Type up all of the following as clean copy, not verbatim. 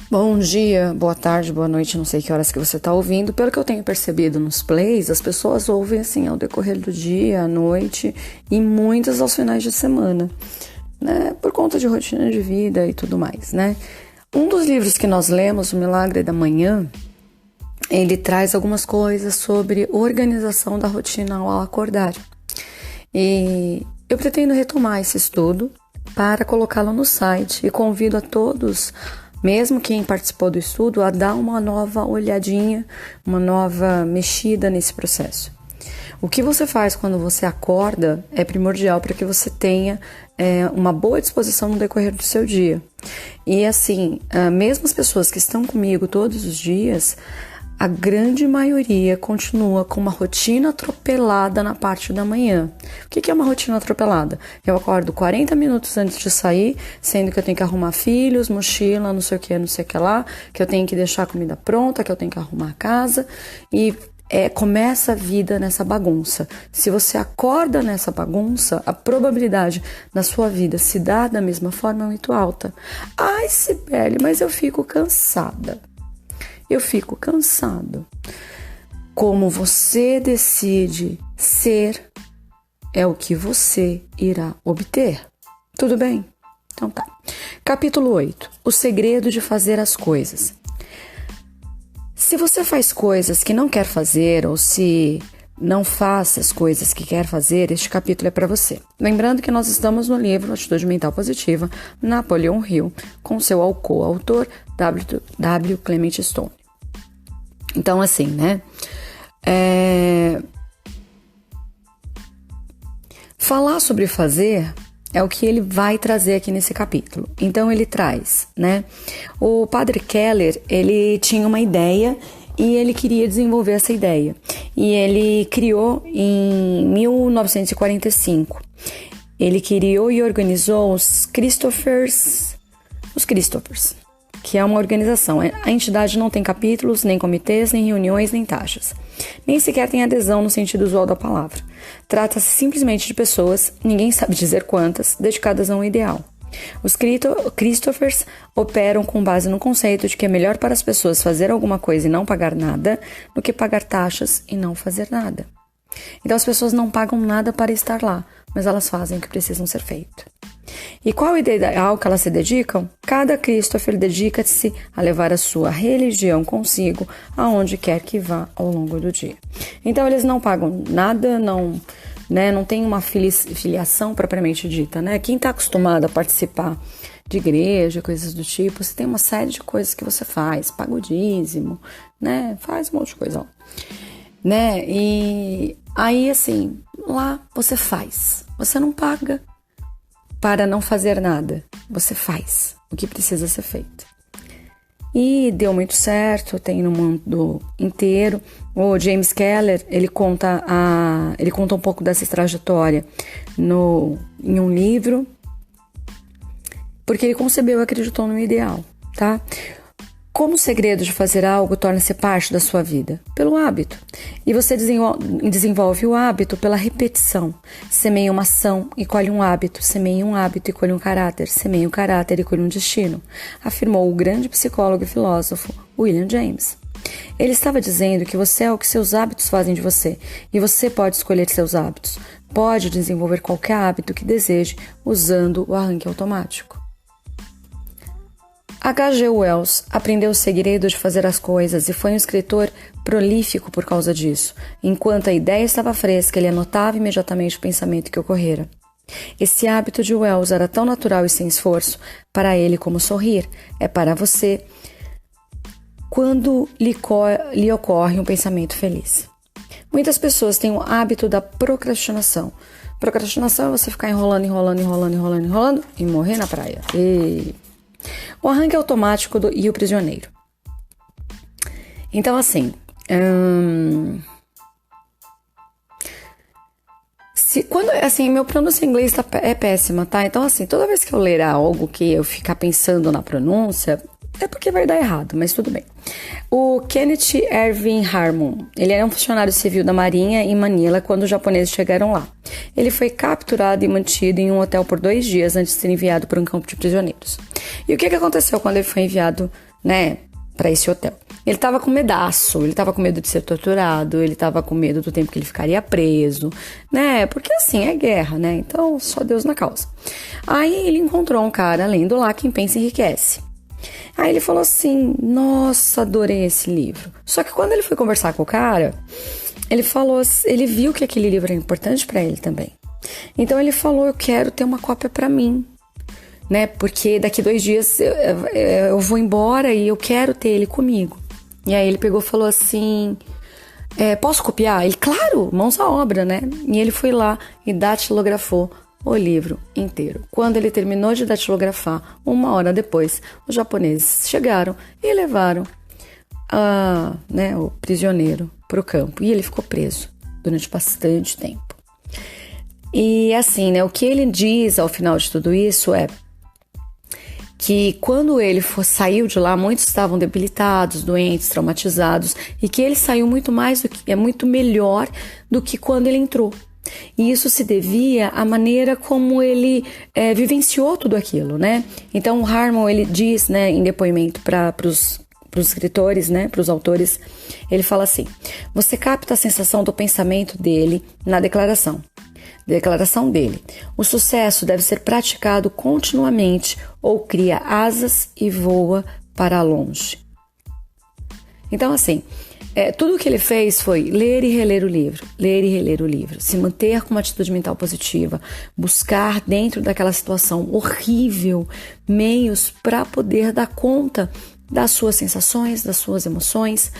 Bom dia, boa tarde, boa noite, não sei que horas que você está ouvindo. Pelo que eu tenho percebido nos plays, as pessoas ouvem assim ao decorrer do dia, à noite e muitas aos finais de semana, né? Por conta de rotina de vida e tudo mais, né? Um dos livros que nós lemos, O Milagre da Manhã, ele traz algumas coisas sobre organização da rotina ao acordar. E eu pretendo retomar esse estudo para colocá-lo no site e convido a todos, mesmo quem participou do estudo, a dar uma nova olhadinha, uma nova mexida nesse processo. O que você faz quando você acorda é primordial para que você tenha uma boa disposição no decorrer do seu dia. E assim, mesmo as pessoas que estão comigo todos os dias, a grande maioria continua com uma rotina atropelada na parte da manhã. O que é uma rotina atropelada? Eu acordo 40 minutos antes de sair, sendo que eu tenho que arrumar filhos, mochila, não sei o que lá, que eu tenho que deixar a comida pronta, que eu tenho que arrumar a casa e começa a vida nessa bagunça. Se você acorda nessa bagunça, a probabilidade da sua vida se dar da mesma forma é muito alta. Ai, Cibele, mas eu fico cansada. Eu fico cansado. Como você decide ser, é o que você irá obter. Tudo bem? Então tá. Capítulo 8. O segredo de fazer as coisas. Se você faz coisas que não quer fazer ou se não faz as coisas que quer fazer, este capítulo é para você. Lembrando que nós estamos no livro Atitude Mental Positiva, Napoleon Hill, com seu coautor W. Clement Stone. Então, assim, né? Falar sobre fazer é o que ele vai trazer aqui nesse capítulo. Então, ele traz, né? O Padre Keller, ele tinha uma ideia e ele queria desenvolver essa ideia. E ele criou em 1945. Ele criou e organizou os Christophers, que é uma organização. A entidade não tem capítulos, nem comitês, nem reuniões, nem taxas. Nem sequer tem adesão no sentido usual da palavra. Trata-se simplesmente de pessoas, ninguém sabe dizer quantas, dedicadas a um ideal. Os Christophers operam com base no conceito de que é melhor para as pessoas fazer alguma coisa e não pagar nada do que pagar taxas e não fazer nada. Então as pessoas não pagam nada para estar lá, mas elas fazem o que precisam ser feito. E qual o ideal que elas se dedicam? Cada Christopher dedica-se a levar a sua religião consigo aonde quer que vá ao longo do dia. Então eles não pagam nada, não tem uma filiação propriamente dita, né? Quem está acostumado a participar de igreja, coisas do tipo, você tem uma série de coisas que você faz, paga o dízimo, né? Faz um monte de coisa lá, né? E aí, assim, lá você faz, você não paga para não fazer nada, você faz o que precisa ser feito. E deu muito certo, tem no mundo inteiro. O James Keller, ele conta um pouco dessa trajetória em um livro, porque ele concebeu e acreditou no ideal, tá? Como o segredo de fazer algo torna-se parte da sua vida? Pelo hábito. E você desenvolve o hábito pela repetição. Semeia uma ação e colhe um hábito. Semeia um hábito e colhe um caráter. Semeia um caráter e colhe um destino. Afirmou o grande psicólogo e filósofo William James. Ele estava dizendo que você é o que seus hábitos fazem de você. E você pode escolher seus hábitos. Pode desenvolver qualquer hábito que deseje usando o arranque automático. H.G. Wells aprendeu o segredo de fazer as coisas e foi um escritor prolífico por causa disso. Enquanto a ideia estava fresca, ele anotava imediatamente o pensamento que ocorrera. Esse hábito de Wells era tão natural e sem esforço para ele como sorrir. É para você quando lhe ocorre um pensamento feliz. Muitas pessoas têm o hábito da procrastinação. Procrastinação é você ficar enrolando e morrer na praia. O arranque automático e o prisioneiro. Então, assim, meu pronúncia em inglês é péssima, tá? Então, assim, toda vez que eu ler algo que eu ficar pensando na pronúncia, é porque vai dar errado, mas tudo bem. O Kenneth Erving Harmon, ele era um funcionário civil da Marinha em Manila quando os japoneses chegaram lá. Ele foi capturado e mantido em um hotel por 2 dias antes de ser enviado para um campo de prisioneiros. E o que aconteceu quando ele foi enviado né, para esse hotel. Ele tava com medaço, ele tava com medo de ser torturado, ele tava com medo do tempo que ele ficaria preso, né? Porque assim, é guerra, né? Então, só Deus na causa. Aí ele encontrou um cara lendo lá Quem Pensa Enriquece. Aí ele falou assim, nossa, adorei esse livro. Só que quando ele foi conversar com o cara, ele viu que aquele livro era importante para ele também. Então ele falou, eu quero ter uma cópia para mim, né? Porque daqui 2 dias eu vou embora e eu quero ter ele comigo. E aí ele pegou e falou assim, posso copiar? Ele, claro, mãos à obra, né? E ele foi lá e datilografou o livro inteiro. Quando ele terminou de datilografar, 1 hora depois, os japoneses chegaram e levaram o prisioneiro para o campo. E ele ficou preso durante bastante tempo. E assim, né? O que ele diz ao final de tudo isso é que quando ele saiu de lá, muitos estavam debilitados, doentes, traumatizados, e que ele saiu muito melhor do que quando ele entrou. E isso se devia à maneira como ele vivenciou tudo aquilo, né? Então o Harmon, ele diz, né, em depoimento para os escritores, né, para os autores, ele fala assim, você capta a sensação do pensamento dele na declaração dele. O sucesso deve ser praticado continuamente ou cria asas e voa para longe. Então, assim, tudo o que ele fez foi ler e reler o livro, se manter com uma atitude mental positiva, buscar dentro daquela situação horrível meios para poder dar conta das suas sensações, das suas emoções.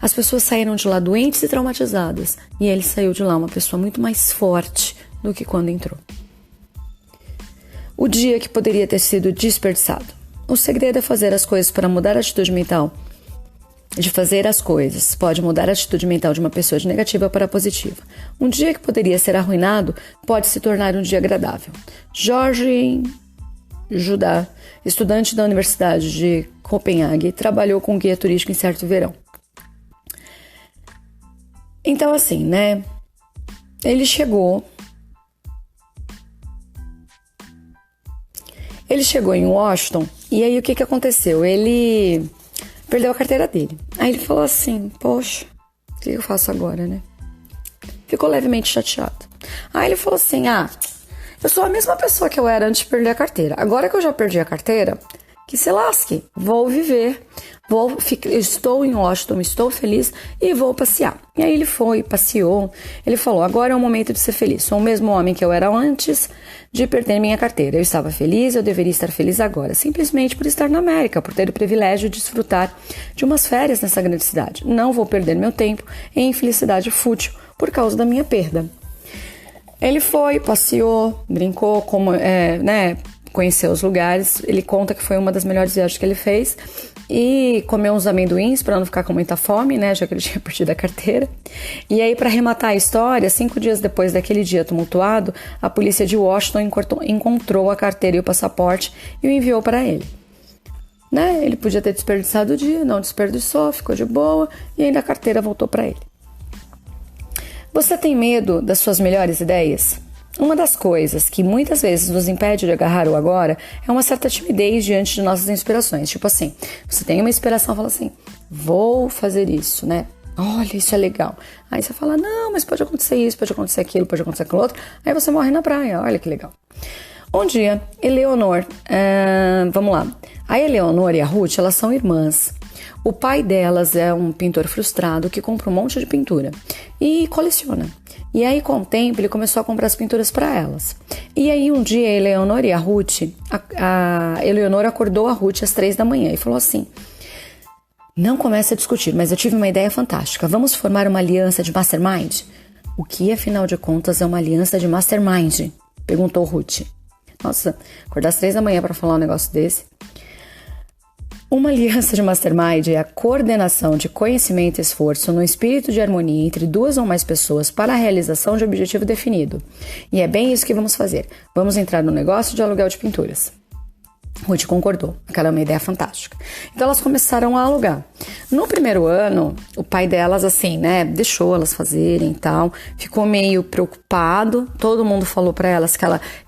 As pessoas saíram de lá doentes e traumatizadas e ele saiu de lá uma pessoa muito mais forte do que quando entrou. O dia que poderia ter sido desperdiçado. O segredo é fazer as coisas para mudar a atitude mental. De fazer as coisas pode mudar a atitude mental de uma pessoa de negativa para positiva. Um dia que poderia ser arruinado pode se tornar um dia agradável. Jorge Judá, estudante da Universidade de Copenhague, trabalhou com guia turístico em certo verão. Então, assim, né? Ele chegou em Washington e aí o que aconteceu? Ele perdeu a carteira dele. Aí ele falou assim, poxa, o que eu faço agora, né? Ficou levemente chateado. Aí ele falou assim, eu sou a mesma pessoa que eu era antes de perder a carteira. Agora que eu já perdi a carteira, que se lasque, vou viver, estou em Washington, estou feliz e vou passear. E aí ele foi, passeou, ele falou, agora é o momento de ser feliz. Sou o mesmo homem que eu era antes de perder minha carteira. Eu estava feliz, eu deveria estar feliz agora, simplesmente por estar na América, por ter o privilégio de desfrutar de umas férias nessa grande cidade. Não vou perder meu tempo em infelicidade fútil por causa da minha perda. Ele foi, passeou, brincou, conheceu os lugares. Ele conta que foi uma das melhores viagens que ele fez e comeu uns amendoins para não ficar com muita fome, né, já que ele tinha perdido a carteira. E aí, para arrematar a história, 5 dias depois daquele dia tumultuado, a polícia de Washington encontrou a carteira e o passaporte e o enviou para ele. Né? Ele podia ter desperdiçado o dia, não desperdiçou, ficou de boa e ainda a carteira voltou para ele. Você tem medo das suas melhores ideias? Uma das coisas que muitas vezes nos impede de agarrar o agora é uma certa timidez diante de nossas inspirações. Tipo assim, você tem uma inspiração e fala assim, vou fazer isso, né? Olha, isso é legal. Aí você fala, não, mas pode acontecer isso, pode acontecer aquilo, pode acontecer aquilo outro. Aí você morre na praia, olha que legal. Um dia, Eleonor, a Eleonor e a Ruth, elas são irmãs. O pai delas é um pintor frustrado que compra um monte de pintura e coleciona. E aí, com o tempo, ele começou a comprar as pinturas para elas. E aí, um dia, a Eleonor e a Ruth, a Eleonor acordou a Ruth às 3 da manhã e falou assim, não comece a discutir, mas eu tive uma ideia fantástica. Vamos formar uma aliança de mastermind? O que, afinal de contas, é uma aliança de mastermind? Perguntou Ruth. Nossa, acordar às 3 da manhã para falar um negócio desse. Uma aliança de mastermind é a coordenação de conhecimento e esforço no espírito de harmonia entre 2 ou mais pessoas para a realização de objetivo definido. E é bem isso que vamos fazer. Vamos entrar no negócio de aluguel de pinturas. Ruth concordou, aquela é uma ideia fantástica. Então elas começaram a alugar. No primeiro ano, o pai delas, assim, né, deixou elas fazerem e tal, ficou meio preocupado. Todo mundo falou para elas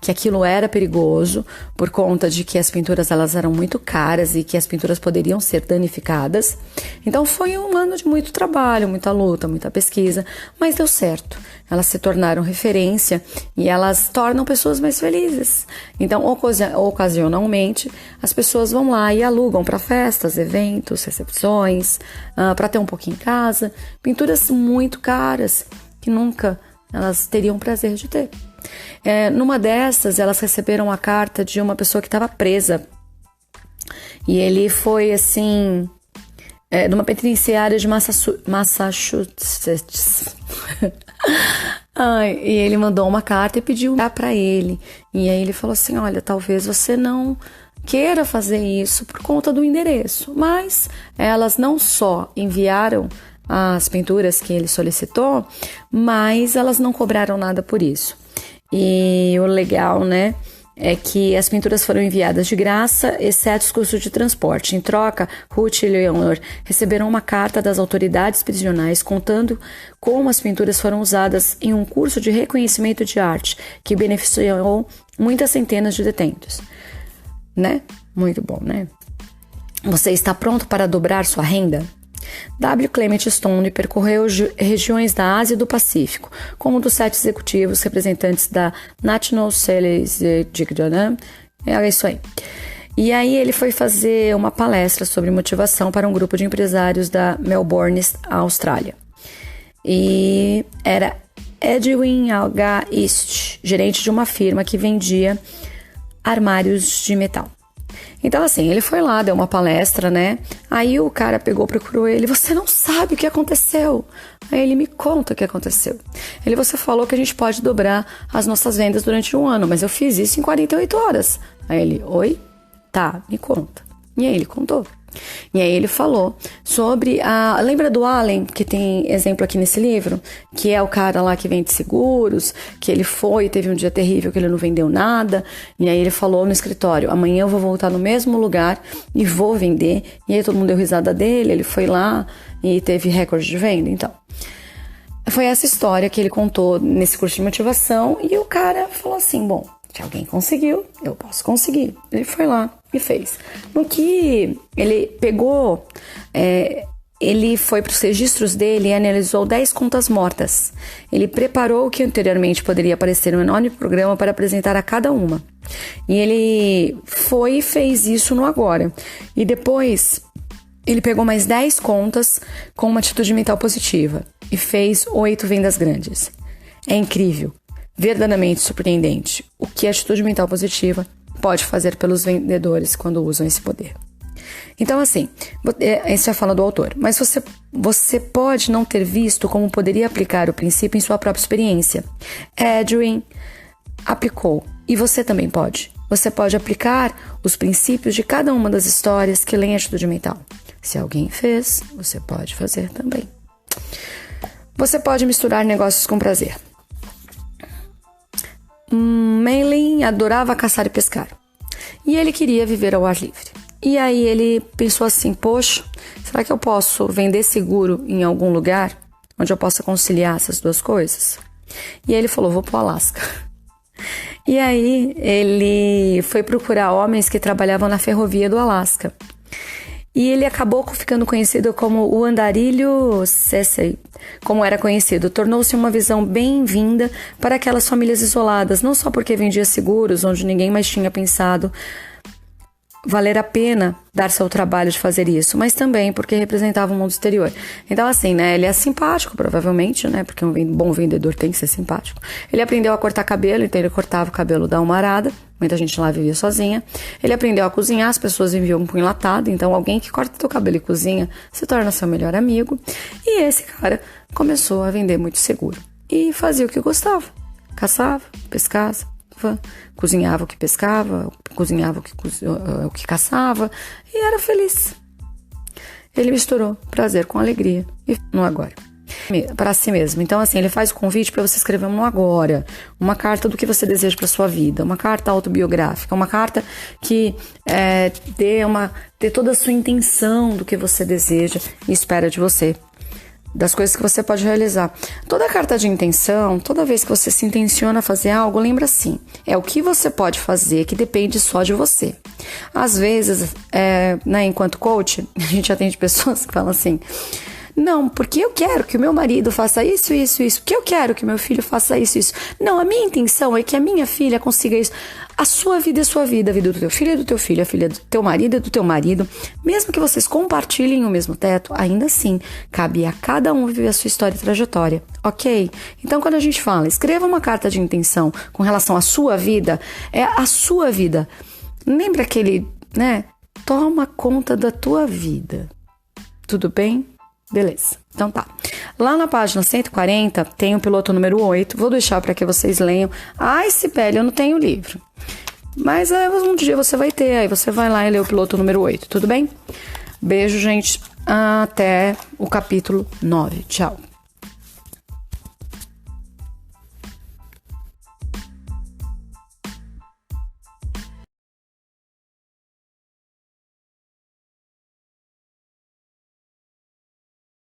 que aquilo era perigoso, por conta de que as pinturas elas eram muito caras e que as pinturas poderiam ser danificadas. Então foi um ano de muito trabalho, muita luta, muita pesquisa, mas deu certo. Elas se tornaram referência e elas tornam pessoas mais felizes. Então, ocasionalmente, as pessoas vão lá e alugam para festas, eventos, recepções, para ter um pouquinho em casa. Pinturas muito caras que nunca elas teriam prazer de ter. Numa dessas, elas receberam a carta de uma pessoa que estava presa. E ele foi, assim, numa penitenciária de Massachusetts. E ele mandou uma carta e pediu para ele. E aí ele falou assim, olha, talvez você não queira fazer isso por conta do endereço. Mas elas não só enviaram as pinturas que ele solicitou, mas elas não cobraram nada por isso. E o legal, né, é que as pinturas foram enviadas de graça, exceto os custos de transporte. Em troca, Ruth e Leonor receberam uma carta das autoridades prisionais contando como as pinturas foram usadas em um curso de reconhecimento de arte que beneficiou muitas centenas de detentos. Né? Muito bom, né? Você está pronto para dobrar sua renda? W. Clement Stone percorreu regiões da Ásia e do Pacífico, como um dos 7 executivos representantes da National Sales Executive. É isso aí. E aí ele foi fazer uma palestra sobre motivação para um grupo de empresários da Melbourne, Austrália. E era Edwin H. East, gerente de uma firma que vendia armários de metal. Então, assim, ele foi lá, deu uma palestra, né? Aí o cara procurou ele. Você não sabe o que aconteceu. Aí ele me conta o que aconteceu. Você falou que a gente pode dobrar as nossas vendas durante um ano, mas eu fiz isso em 48 horas. Aí ele, oi? Tá, me conta. E aí ele contou. E aí ele falou sobre lembra do Allen, que tem exemplo aqui nesse livro, que é o cara lá que vende seguros, que ele teve um dia terrível que ele não vendeu nada, e aí ele falou no escritório, amanhã eu vou voltar no mesmo lugar e vou vender. E aí todo mundo deu risada dele, ele foi lá e teve recorde de venda. Então, foi essa história que ele contou nesse curso de motivação, e o cara falou assim, bom, se alguém conseguiu, eu posso conseguir. Ele foi lá e fez. No que ele pegou, ele foi para os registros dele e analisou 10 contas mortas. Ele preparou o que anteriormente poderia parecer um enorme programa para apresentar a cada uma. E ele foi e fez isso no agora. E depois, ele pegou mais 10 contas com uma atitude mental positiva e fez 8 vendas grandes. É incrível. Verdadeiramente surpreendente o que a atitude mental positiva pode fazer pelos vendedores quando usam esse poder. Então, assim, isso é a fala do autor, mas você pode não ter visto como poderia aplicar o princípio em sua própria experiência. Edwin aplicou, e você também pode. Você pode aplicar os princípios de cada uma das histórias que lê em atitude mental. Se alguém fez, você pode fazer também. Você pode misturar negócios com prazer. Manley adorava caçar e pescar. E ele queria viver ao ar livre. E aí ele pensou assim, poxa, será que eu posso vender seguro em algum lugar onde eu possa conciliar essas duas coisas? E aí ele falou, vou pro Alasca. E aí ele foi procurar homens que trabalhavam na ferrovia do Alasca. E ele acabou ficando conhecido como o Andarilho Cecil, como era conhecido. Tornou-se uma visão bem-vinda para aquelas famílias isoladas, não só porque vendia seguros, onde ninguém mais tinha pensado valer a pena dar-se ao trabalho de fazer isso, mas também porque representava o mundo exterior. Então, assim, né, ele é simpático, provavelmente, né, porque um bom vendedor tem que ser simpático. Ele aprendeu a cortar cabelo, então ele cortava o cabelo da Almarada, muita gente lá vivia sozinha. Ele aprendeu a cozinhar, as pessoas enviam um enlatado, então alguém que corta teu cabelo e cozinha se torna seu melhor amigo. E esse cara começou a vender muito seguro e fazia o que gostava, caçava, pescava, cozinhava o que pescava, cozinhava o que caçava e era feliz. Ele misturou prazer com alegria e no agora. para si mesmo. Então, assim, ele faz o convite para você escrever no agora, uma carta do que você deseja para sua vida, uma carta autobiográfica, uma carta que dê toda a sua intenção do que você deseja e espera de você, das coisas que você pode realizar. Toda carta de intenção, toda vez que você se intenciona a fazer algo, lembra assim, é o que você pode fazer que depende só de você. Às vezes, enquanto coach, a gente atende pessoas que falam assim, não, porque eu quero que o meu marido faça isso, isso, isso, porque eu quero que o meu filho faça isso, isso. Não, a minha intenção é que a minha filha consiga isso. A sua vida é sua vida, a vida do teu filho é do teu filho, a filha do teu marido é do teu marido. Mesmo que vocês compartilhem o mesmo teto, ainda assim, cabe a cada um viver a sua história e trajetória, ok? Então, quando a gente fala, escreva uma carta de intenção com relação à sua vida, é a sua vida. Lembra aquele, toma conta da tua vida. Tudo bem? Beleza, então tá. Lá na página 140 tem o piloto número 8. Vou deixar para que vocês leiam. Ai, Cibele, eu não tenho o livro. Mas um dia você vai ter. Aí você vai lá e lê o piloto número 8, tudo bem? Beijo, gente. Até o capítulo 9. Tchau.